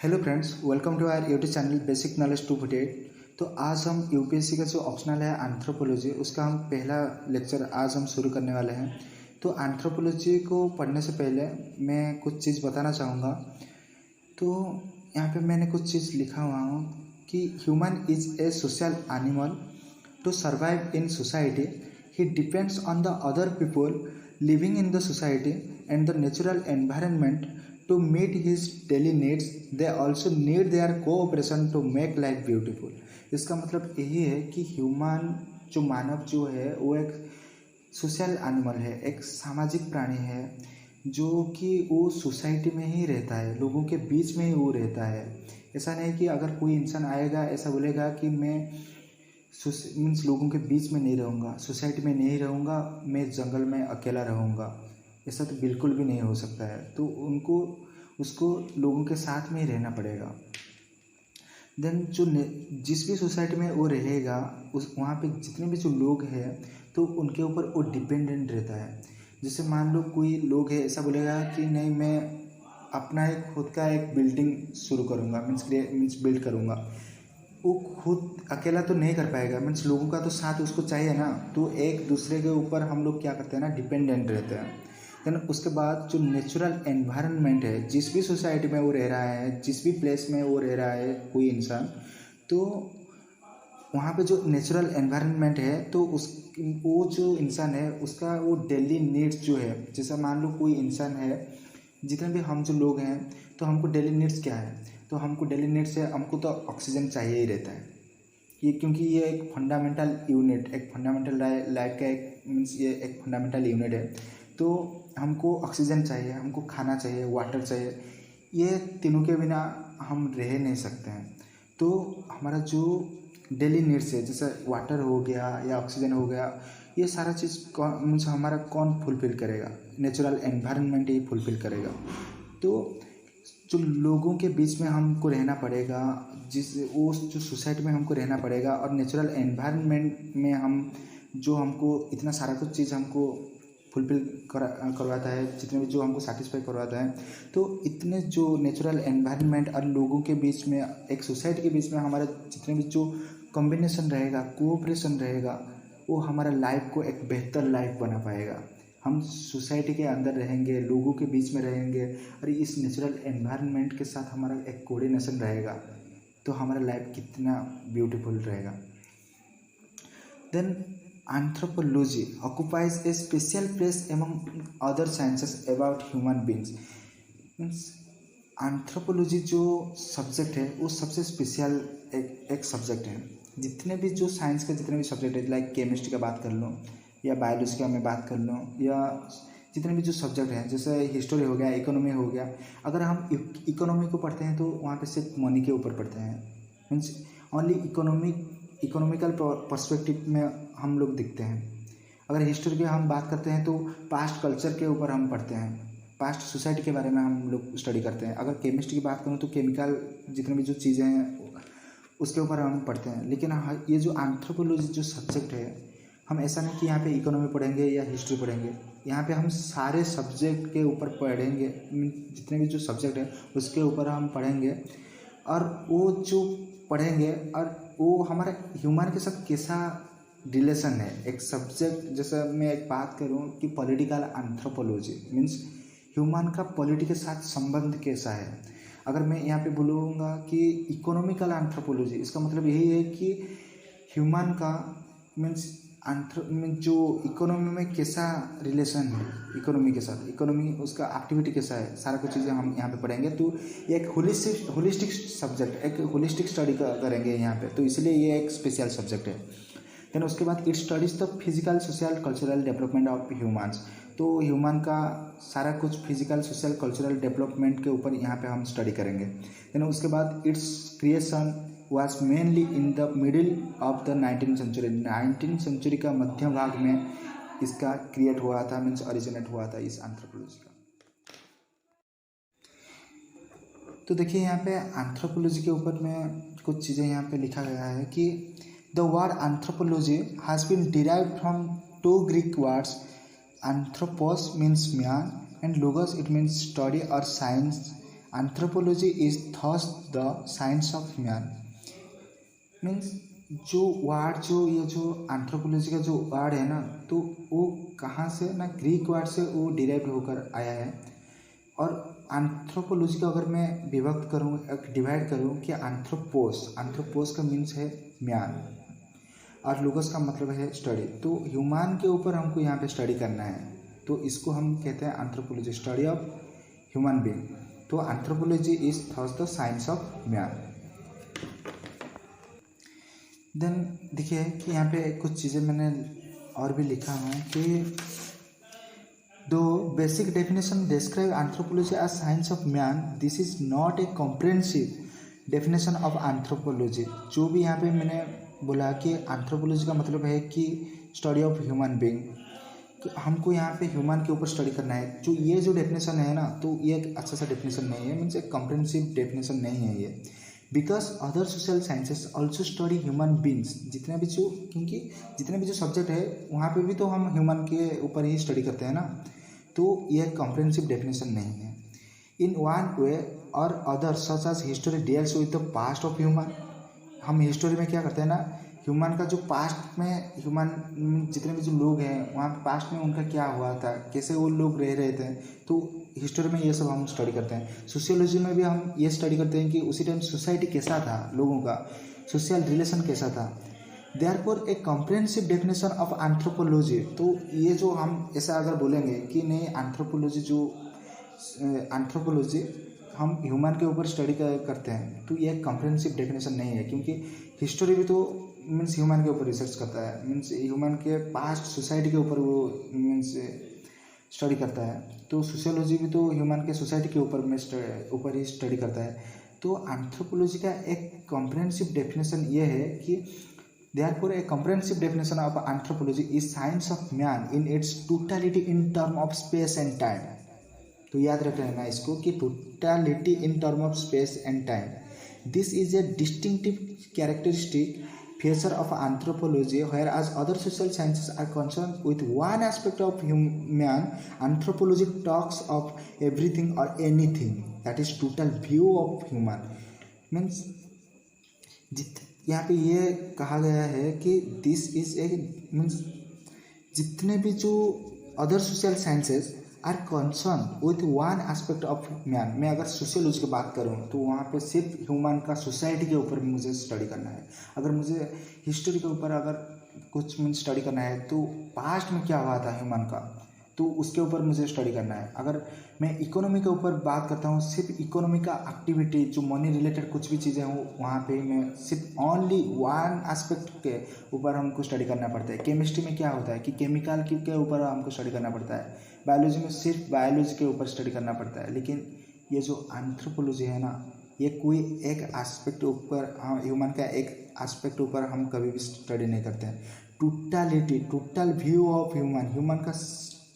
Hello friends, welcome to our YouTube channel basic knowledge 248। तो आज हम यूपीएससी का जो ऑप्शनल है एंथ्रोपोलॉजी, उसका हम पहला लेक्चर आज हम शुरू करने वाले हैं। तो एंथ्रोपोलॉजी को पढ़ने से पहले मैं कुछ चीज़ बताना चाहूँगा। तो यहाँ पे मैंने कुछ चीज़ लिखा हुआ हूँ कि human is a social animal to survive in society. He depends on the other people living in the society and the natural environment to meet his daily needs. They also need their cooperation to make life beautiful. इसका मतलब यही है कि human जो मानव जो है वो एक सोशल एनिमल है, एक सामाजिक प्राणी है जो कि वो सोसाइटी में ही रहता है, लोगों के बीच में ही वो रहता है। ऐसा नहीं कि अगर कोई इंसान आएगा ऐसा बोलेगा कि मैं मीन्स लोगों के बीच में नहीं रहूँगा, सोसाइटी में नहीं रहूँगा, मैं जंगल में अकेला रहूँगा, ऐसा तो बिल्कुल भी नहीं हो सकता है। तो उसको लोगों के साथ में ही रहना पड़ेगा। देन जिस भी सोसाइटी में वो रहेगा वहाँ पे जितने भी जो लोग हैं तो उनके ऊपर वो डिपेंडेंट रहता है। जैसे मान लो कोई लोग है ऐसा बोलेगा कि नहीं मैं अपना एक खुद का एक बिल्डिंग शुरू करूँगा, मीन्स बिल्ड करूँगा। वो खुद अकेला तो नहीं कर पाएगा, मीन्स लोगों का तो साथ उसको चाहिए ना। तो एक दूसरे के ऊपर हम लोग क्या करते हैं ना, डिपेंडेंट रहते हैं। देन उसके बाद जो नेचुरल एनवायरनमेंट है, जिस भी सोसाइटी में वो रह रहा है, जिस भी प्लेस में वो रह रहा है कोई इंसान, तो वहाँ पे जो नेचुरल एनवायरनमेंट है तो वो जो इंसान है उसका वो डेली नीड्स जो है, जैसा मान लो कोई इंसान है, जितने भी हम जो लोग हैं तो हमको डेली नीड्स क्या है, तो हमको डेली नीड्स है, हमको तो ऑक्सीजन चाहिए ही रहता है। ये क्योंकि ये एक फंडामेंटल यूनिट, एक फंडामेंटल लाइफ का एक मीन्स ये एक फंडामेंटल यूनिट है। तो हमको ऑक्सीजन चाहिए, हमको खाना चाहिए, वाटर चाहिए, ये तीनों के बिना हम रह नहीं सकते हैं। तो हमारा जो डेली नीड्स है, जैसे वाटर हो गया या ऑक्सीजन हो गया, ये सारा चीज़ मीन्स हमारा कौन फुलफ़िल करेगा, नेचुरल एनवायरनमेंट ही फुलफ़िल करेगा। तो जो लोगों के बीच में हमको रहना पड़ेगा, उस जो सोसाइटी में हमको रहना पड़ेगा, और नेचुरल एनवायरनमेंट में हमको इतना सारा कुछ चीज़ हमको फुलफिल करवाता है, जितने भी जो हमको सेटिस्फाई करवाता है। तो इतने जो नेचुरल एनवायरनमेंट और लोगों के बीच में, एक सोसाइटी के बीच में हमारा जितने भी जो कॉम्बिनेशन रहेगा, कोऑपरेशन रहेगा, वो हमारा लाइफ को एक बेहतर लाइफ बना पाएगा। हम सोसाइटी के अंदर रहेंगे, लोगों के बीच में रहेंगे और इस नेचुरल एनवायरनमेंट के साथ हमारा एक कोऑर्डिनेशन रहेगा, तो हमारा लाइफ कितना ब्यूटीफुल रहेगा। Then anthropology occupies a special place among other sciences about human beings. Means anthropology जो सब्जेक्ट है वो सबसे स्पेशल एक सब्जेक्ट है। जितने भी जो साइंस के जितने भी सब्जेक्ट है, लाइक केमिस्ट्री का बात कर लो या बायोलॉजी का मैं बात कर लूँ, या जितने भी जो सब्जेक्ट हैं, जैसे हिस्ट्री हो गया, इकोनॉमी हो गया। अगर हम इकोनॉमी को पढ़ते हैं तो वहाँ पे सिर्फ मनी के ऊपर पढ़ते हैं, मीन्स ओनली इकोनॉमिकल पर्सपेक्टिव में हम लोग दिखते हैं। अगर हिस्ट्री की हम बात करते हैं तो पास्ट कल्चर के ऊपर हम पढ़ते हैं, पास्ट सोसाइटी के बारे में हम लोग स्टडी करते हैं। अगर केमिस्ट्री की बात करूँ तो केमिकल जितनी भी जो चीज़ें हैं उसके ऊपर हम पढ़ते हैं। लेकिन ये जो एंथ्रोपोलॉजी जो सब्जेक्ट है, हम ऐसा नहीं कि यहाँ पे इकोनॉमी पढ़ेंगे या हिस्ट्री पढ़ेंगे, यहाँ पे हम सारे सब्जेक्ट के ऊपर पढ़ेंगे, जितने भी जो सब्जेक्ट है उसके ऊपर हम पढ़ेंगे। और वो जो पढ़ेंगे और वो हमारे ह्यूमन के साथ कैसा रिलेशन है, एक सब्जेक्ट। जैसे मैं एक बात करूं कि पॉलिटिकल एंथ्रोपोलॉजी मीन्स ह्यूमन का पॉलिटी के साथ संबंध कैसा है। अगर मैं यहाँ पे बोलूँगा कि इकोनॉमिकल एंथ्रोपोलॉजी, इसका मतलब यही है कि ह्यूमन का मीन्स जो इकोनॉमी में कैसा रिलेशन है, इकोनॉमी के साथ, इकोनॉमी उसका एक्टिविटी कैसा है, सारा कुछ चीज़ें हम यहाँ पे पढ़ेंगे। तो ये एक होलिस्टिक सब्जेक्ट, एक होलिस्टिक स्टडी करेंगे यहाँ पे, तो इसलिए ये एक स्पेशल सब्जेक्ट है। देन उसके बाद it studies the physical, social, cultural development of humans. तो ह्यूमन का सारा कुछ फिजिकल, सोशल, कल्चरल डेवलपमेंट के ऊपर यहाँ पे हम स्टडी करेंगे। देन उसके बाद it's creation was mainly in the middle of the 19th century। 19th century का मध्य भाग में इसका क्रिएट हुआ था, मीन्स ओरिजिनेट हुआ था इस एंथ्रोपोलॉजी का। तो देखिए यहाँ पे एंथ्रोपोलॉजी के ऊपर में कुछ चीज़ें यहाँ पे लिखा गया है कि the word anthropology has been derived from two Greek words. Anthropos means man and logos it means study और science anthropology is thus the science of man. Means जो वर्ड जो ये जो एंथ्रोपोलॉजी का जो वर्ड है ना, तो वो कहाँ से ना, ग्रीक वर्ड से वो डिराइव होकर आया है। और एंथ्रोपोलॉजी का अगर मैं विभक्त करूँ, डिवाइड करूँ कि एंथ्रोपोस का मीन्स है म्यान, और लोगोस का मतलब है स्टडी। तो ह्यूमन के ऊपर हमको यहाँ पे स्टडी करना है, तो इसको हम कहते हैं anthropology, study of human being. तो anthropology is thus the science of man. Then देखिए कि यहाँ पे कुछ चीज़ें मैंने और भी लिखा है कि दो basic definition describe anthropology as science of man, this is not a comprehensive definition of anthropology. जो भी यहाँ पे मैंने बोला कि एंथ्रोपोलॉजी का मतलब है कि स्टडी ऑफ ह्यूमन बीइंग, तो हमको यहाँ पे ह्यूमन के ऊपर स्टडी करना है। जो ये जो डेफिनेशन है ना, तो ये एक अच्छा सा डेफिनेशन नहीं है, मीन्स एक कॉम्प्रिहेंसिव डेफिनेशन नहीं है ये। Because other social sciences also study human beings, जितने भी जो, क्योंकि जितने भी जो सब्जेक्ट है वहाँ पे भी तो हम ह्यूमन के ऊपर ही स्टडी करते हैं ना, तो ये कॉम्प्रिहेंसिव डेफिनेशन नहीं है। इन वन वे और other such as history deals with the past of human. हम हिस्टोरी में क्या करते हैं ना, ह्यूमन का जो पास्ट में, ह्यूमन जितने भी जो लोग हैं वहाँ पे पास्ट में उनका क्या हुआ था, कैसे वो लोग रह रहे थे, तो हिस्टोरी में ये सब हम स्टडी करते हैं। सोशियोलॉजी में भी हम ये स्टडी करते हैं कि उसी टाइम सोसाइटी कैसा था, लोगों का सोशल रिलेशन कैसा था। Therefore A comprehensive definition of anthropology, तो ये जो हम ऐसा अगर बोलेंगे कि नहीं एंथ्रोपोलॉजी हम ह्यूमन के ऊपर स्टडी करते हैं, तो ये कॉम्प्रिहेंसिव डेफिनेशन नहीं है। क्योंकि हिस्टोरी भी तो मीन्स ह्यूमन के ऊपर रिसर्च करता है, मीन्स ह्यूमन के पास्ट सोसाइटी के ऊपर वो मीन्स स्टडी करता है। तो सोशियोलॉजी भी तो ह्यूमन के सोसाइटी के ऊपर ही स्टडी करता है। तो एंथ्रोपोलॉजी का एक कॉम्प्रिहेंसिव डेफिनेशन ये है कि therefore A comprehensive definition of anthropology is science of man in its totality in term of space and time. तो याद रख लेना इसको कि totality in term of space and time. This is a distinctive characteristic feature of anthropology, whereas other social sciences are concerned with one aspect of human, anthropology talks of everything or anything, that is total view of human। means यहाँ पे ये कहा गया है कि this is a means जितने भी जो other social sciences are concern with one aspect of man. मैं अगर सोशियोलॉजी की बात करूँ तो वहाँ पे सिर्फ ह्यूमन का सोसाइटी के ऊपर मुझे स्टडी करना है। अगर मुझे हिस्ट्री के ऊपर अगर कुछ मीन्स स्टडी करना है तो पास्ट में क्या हुआ था ह्यूमन का, तो उसके ऊपर मुझे स्टडी करना है। अगर मैं इकोनॉमी के ऊपर बात करता हूँ, सिर्फ इकोनॉमी का एक्टिविटी जो मनी रिलेटेड कुछ भी चीज़ें हो, वहाँ पे मैं सिर्फ ओनली वन एस्पेक्ट के ऊपर हमको स्टडी करना पड़ता है। केमिस्ट्री में क्या होता है कि केमिकल के ऊपर हमको स्टडी करना पड़ता है। बायोलॉजी में सिर्फ बायोलॉजी के ऊपर स्टडी करना पड़ता है। लेकिन ये जो एंथ्रोपोलॉजी है ना, ये कोई एक एस्पेक्ट ऊपर, ह्यूमन का एक एस्पेक्ट ऊपर हम कभी भी स्टडी नहीं करते हैं। Totality, total view of human का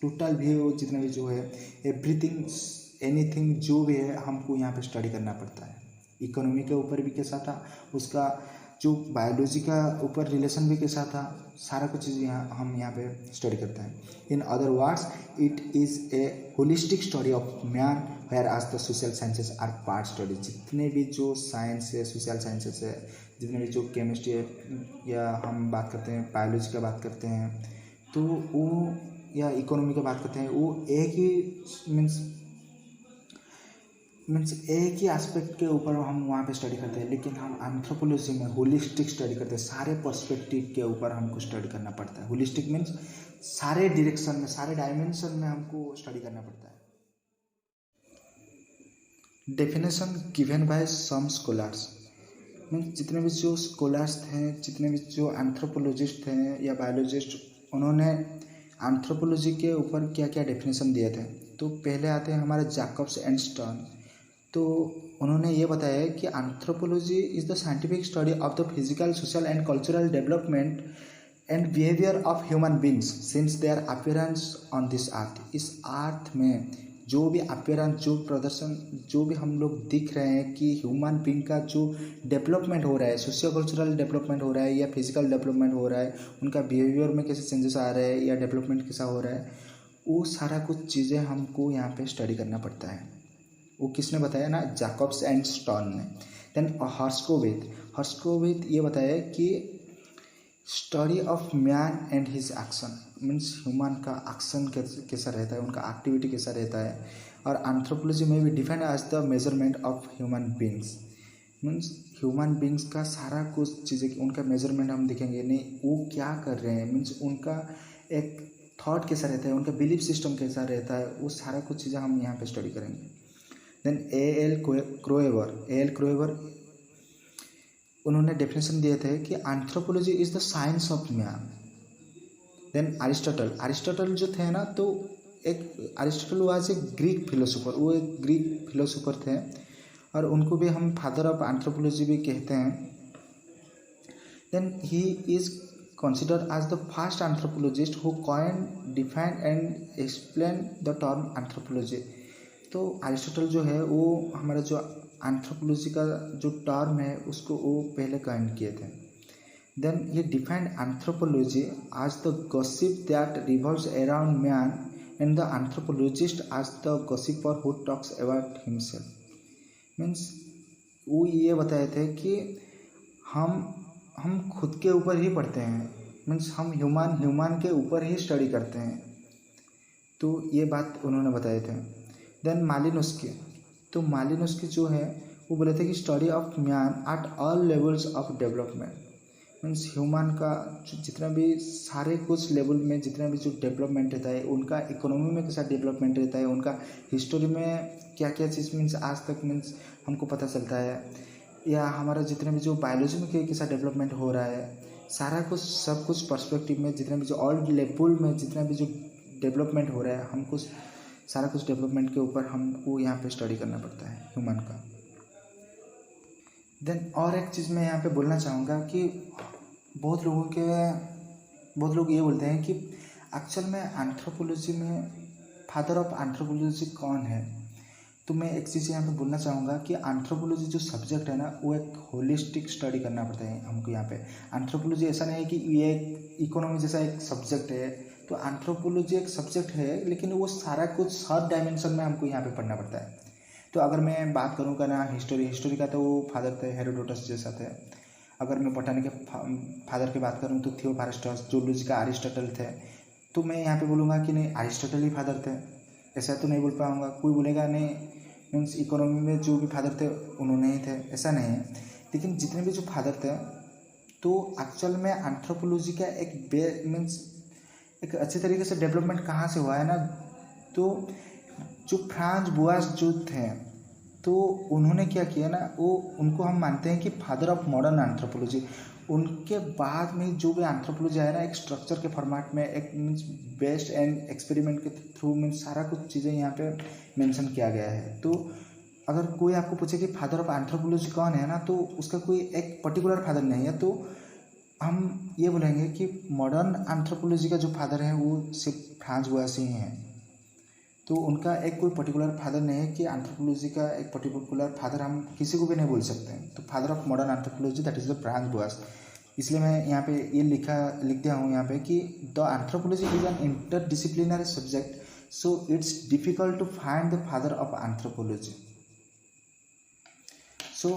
टोटल व्यू जितना भी जो है, एवरीथिंग एनीथिंग जो भी है हमको यहाँ पे स्टडी करना पड़ता है। इकोनॉमी के ऊपर भी कैसा था, उसका जो बायोलॉजी का ऊपर रिलेशन भी कैसा था, सारा कुछ चीज़ हम यहाँ पे स्टडी करते हैं। In other words it is a holistic study of man, whereas the social sciences are part study. जितने भी जो साइंस है, सोशल साइंसेस है, जितने भी जो केमिस्ट्री है, या हम बात करते हैं बायोलॉजी का बात करते हैं, तो वो या इकोनॉमी का बात करते हैं, वो एक ही मीन्स एक ही एस्पेक्ट के ऊपर हम वहाँ पे स्टडी करते हैं। लेकिन हम एंथ्रोपोलॉजी में होलिस्टिक स्टडी करते हैं, सारे पर्सपेक्टिव के ऊपर हमको स्टडी करना पड़ता है। होलिस्टिक मीन्स सारे डायरेक्शन में, सारे डायमेंशन में हमको स्टडी करना पड़ता है। Definition given by some scholars, means जितने भी जो स्कॉलर्स थे, जितने भी जो एंथ्रोपोलॉजिस्ट थे या बायोलॉजिस्ट, उन्होंने एंथ्रोपोलॉजी के ऊपर क्या क्या डेफिनेशन दिए थे। तो पहले आते हैं हमारे जैकब्स एंड स्टर्न। तो उन्होंने ये बताया कि anthropology is the scientific study of the physical, social and cultural development and behaviour of human beings since their appearance on this earth. इस अर्थ में जो भी अपीयरेंस, जो प्रदर्शन, जो भी हम लोग दिख रहे हैं कि ह्यूमन बींग का जो डेवलपमेंट हो रहा है, सोशियो कल्चरल डेवलपमेंट हो रहा है या फिजिकल डेवलपमेंट हो रहा है, उनका बिहेवियर में कैसे चेंजेस आ रहे हैं या डेवलपमेंट कैसा हो रहा है, वो सारा कुछ चीज़ें हमको यहाँ पे स्टडी करना पड़ता है। वो किसने बताया ना, जैकब्स एंड स्टर्न ने। देन हर्स्कोविथ ये बताया कि study of man and his action, means human का एक्शन कैसा रहता है, उनका एक्टिविटी कैसा रहता है। और एंथ्रोपोलॉजी में भी defined as the measurement of human beings, means human beings का सारा कुछ चीज़ें उनका मेजरमेंट हम देखेंगे, नहीं वो क्या कर रहे हैं, मीन्स उनका एक थॉट कैसा रहता है, उनका बिलीफ सिस्टम कैसा रहता है, वो सारा कुछ चीज़ें हम यहाँ पे स्टडी करेंगे। देन ए एल क्रोएवर उन्होंने डेफिनेशन दिए थे कि anthropology is the science of man. Then Aristotle जो थे ना, तो एक Aristotle was a Greek philosopher, वो एक ग्रीक फिलोसोफर थे और उनको भी हम फादर ऑफ एंथ्रोपोलॉजी भी कहते हैं। Then he is considered as the first anthropologist who coined, defined and explained the term anthropology। तो अरिस्टोटल जो है वो हमारा जो एंथ्रोपोलॉजी का जो टर्म है उसको वो पहले कॉइन किए थे। देन ये defined anthropology as the gossip that revolves around man and the anthropologist as the gossiper who talks about himself। Means वो ये बताए थे कि हम खुद के ऊपर ही पढ़ते हैं, मीन्स हम ह्यूमन के ऊपर ही स्टडी करते हैं। तो ये बात उन्होंने बताए थे। देन मालिनोस्की जो है वो बोले थे कि study of man at all levels of development, means human का जितना भी सारे कुछ लेवल में जितना भी जो डेवलपमेंट रहता है, उनका इकोनॉमी में कैसा डेवलपमेंट रहता है, उनका हिस्टोरी में क्या क्या चीज़ मीन्स आज तक मीन्स हमको पता चलता है, या हमारा जितना भी जो बायोलॉजी में कैसा डेवलपमेंट हो रहा है, सारा कुछ सब कुछ पर्सपेक्टिव में जितना भी जो ऑल लेवल में जितना भी जो डेवलपमेंट हो रहा है, हमको सारा कुछ डेवलपमेंट के ऊपर हमको यहाँ पे स्टडी करना पड़ता है ह्यूमन का। देन और एक चीज़ मैं यहाँ पे बोलना चाहूँगा कि बहुत लोग ये बोलते हैं कि एक्चुअल में एंथ्रोपोलॉजी में फादर ऑफ एंथ्रोपोलॉजी कौन है। तो मैं एक चीज़ यहाँ पे बोलना चाहूँगा कि एंथ्रोपोलॉजी जो सब्जेक्ट है ना, वो एक होलिस्टिक स्टडी करना पड़ता है हमको यहाँ पे। एंथ्रोपोलॉजी ऐसा नहीं है कि ये एक इकोनॉमी जैसा एक सब्जेक्ट है, तो एंथ्रोपोलॉजी एक सब्जेक्ट है लेकिन वो सारा कुछ हर डायमेंशन में हमको यहाँ पे पढ़ना पड़ता है। तो अगर मैं बात करूँ का ना हिस्टोरी का, तो वो फादर थे हेरोडोटस जैसा थे। अगर मैं बॉटनी के फादर की बात करूँ तो थियोफारस्टस, जूलॉजी का अरिस्टोटल थे। तो मैं यहाँ पे बोलूँगा कि नहीं, अरिस्टोटल ही फादर थे, ऐसा तो नहीं बोल पाऊँगा। कोई बोलेगा नहीं मीन्स इकोनॉमी में जो भी फादर थे उन्होंने ही थे, ऐसा नहीं है। लेकिन जितने भी जो फादर थे, तो एक्चुअल में एंथ्रोपोलॉजी का एक मीन्स एक अच्छे तरीके से डेवलपमेंट कहाँ से हुआ है ना, तो जो फ्रांज बुआस जो थे, तो उन्होंने क्या किया ना, वो उनको हम मानते हैं कि फादर ऑफ मॉडर्न एंथ्रोपोलॉजी। उनके बाद में जो भी एंथ्रोपोलॉजी आया ना, एक स्ट्रक्चर के फॉर्मेट में, एक मीन्स बेस्ड एंड एक्सपेरिमेंट के थ्रू मीन्स सारा कुछ चीज़ें यहाँ पे मेंशन किया गया है। तो अगर कोई आपको पूछे कि फादर ऑफ एंथ्रोपोलॉजी कौन है ना, तो उसका कोई एक पर्टिकुलर फादर नहीं है। तो हम ये बोलेंगे कि मॉडर्न एंथ्रोपोलॉजी का जो फादर है वो सिर्फ फ्रांज बुआस ही हैं। तो उनका एक कोई पर्टिकुलर फादर नहीं है कि एंथ्रोपोलॉजी का एक पर्टिकुलर फादर हम किसी को भी नहीं बोल सकते हैं। तो father of modern anthropology that is the Franz Boas. इसलिए मैं यहाँ पे ये लिख दिया हूँ यहाँ पे कि the anthropology is an interdisciplinary subject, so it's difficult to find the father of anthropology. So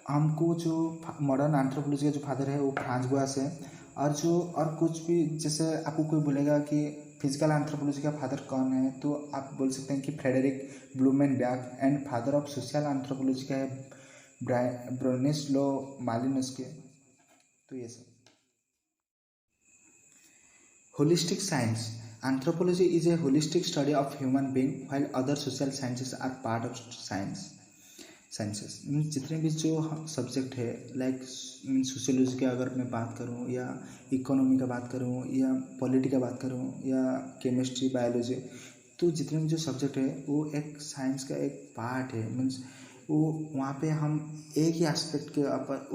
हमको जो मॉडर्न एंथ्रोपोलॉजी का जो फादर है वो फ्रांज बुआस है। और कुछ भी जैसे आपको कोई बोलेगा कि फिजिकल एंथ्रोपोलॉजी का फादर कौन है, तो आप बोल सकते हैं कि Friedrich Blumenbach. And father of social anthropology का है ब्रोनिस्लो मालिनोस्की। तो ये सब holistic science. Anthropology is a holistic study of human being while other social sciences are part of sciences. Means जितने भी जो सब्जेक्ट है लाइक मीन्स सोशियोलॉजी की अगर मैं बात करूँ, या इकोनॉमी का बात करूँ, या पॉलिटी का बात करूँ, या केमिस्ट्री, बायोलॉजी, तो जितने भी जो सब्जेक्ट है वो एक साइंस का एक पार्ट है। मीन्स वो वहाँ पे हम एक ही एस्पेक्ट के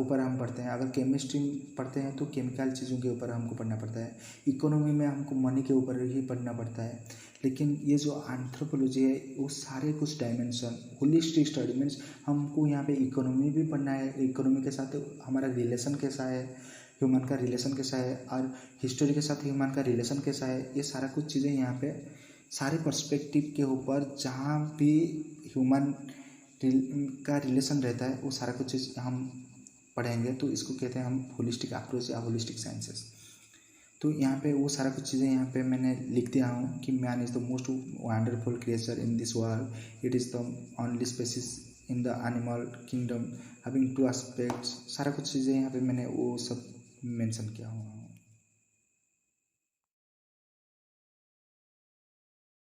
ऊपर हम पढ़ते हैं। अगर केमिस्ट्री पढ़ते हैं तो केमिकल चीज़ों के ऊपर हमको पढ़ना पड़ता है। इकोनॉमी में हमको मनी के ऊपर ही पढ़ना पड़ता है। लेकिन ये जो एंथ्रोपोलॉजी है वो सारे कुछ डायमेंशन होलिस्टिक स्टडी मीन्स हमको यहाँ पे इकोनॉमी भी पढ़ना है, इकोनॉमी के साथ हमारा रिलेशन कैसा है, ह्यूमन का रिलेशन कैसा है, और हिस्टोरी के साथ ह्यूमन का रिलेशन कैसा है, ये सारा कुछ चीज़ें यहाँ पे सारे पर्सपेक्टिव के ऊपर जहाँ भी ह्यूमन का रिलेशन रहता है वो सारा कुछ चीज़ हम पढ़ेंगे। तो इसको कहते हैं हम होलिस्टिक अप्रोच या होलिस्टिक साइंसेस। तो यहाँ पे वो सारा कुछ चीज़ें यहाँ पे मैंने लिख दिया हूँ कि man is the most wonderful creature in this world, it is the only species in the animal kingdom having two aspects. सारा कुछ चीज़ें यहाँ पे मैंने वो सब मेंशन किया हुआ हूँ।